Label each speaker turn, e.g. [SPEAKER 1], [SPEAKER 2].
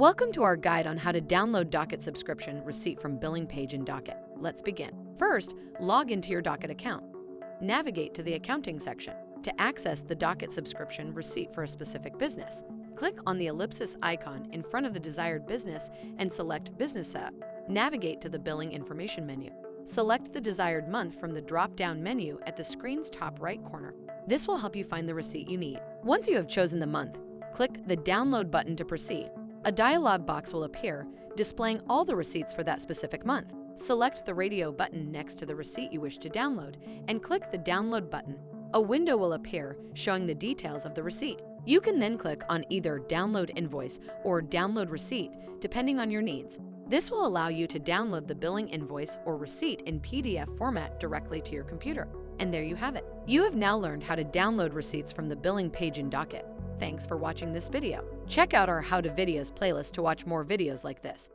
[SPEAKER 1] Welcome to our guide on how to download Docyt subscription receipt from billing page in Docyt. Let's begin. First, log into your Docyt account. Navigate to the accounting section. To access the Docyt subscription receipt for a specific business, click on the ellipsis icon in front of the desired business and select Business Setup. Navigate to the Billing Information menu. Select the desired month from the drop-down menu at the screen's top right corner. This will help you find the receipt you need. Once you have chosen the month, click the Download button to proceed. A dialog box will appear, displaying all the receipts for that specific month. Select the radio button next to the receipt you wish to download and click the Download button. A window will appear showing the details of the receipt. You can then click on either Download Invoice or Download Receipt, depending on your needs. This will allow you to download the billing invoice or receipt in PDF format directly to your computer. And there you have it. You have now learned how to download receipts from the billing page in Docyt. Thanks for watching this video. Check out our How to Videos playlist to watch more videos like this.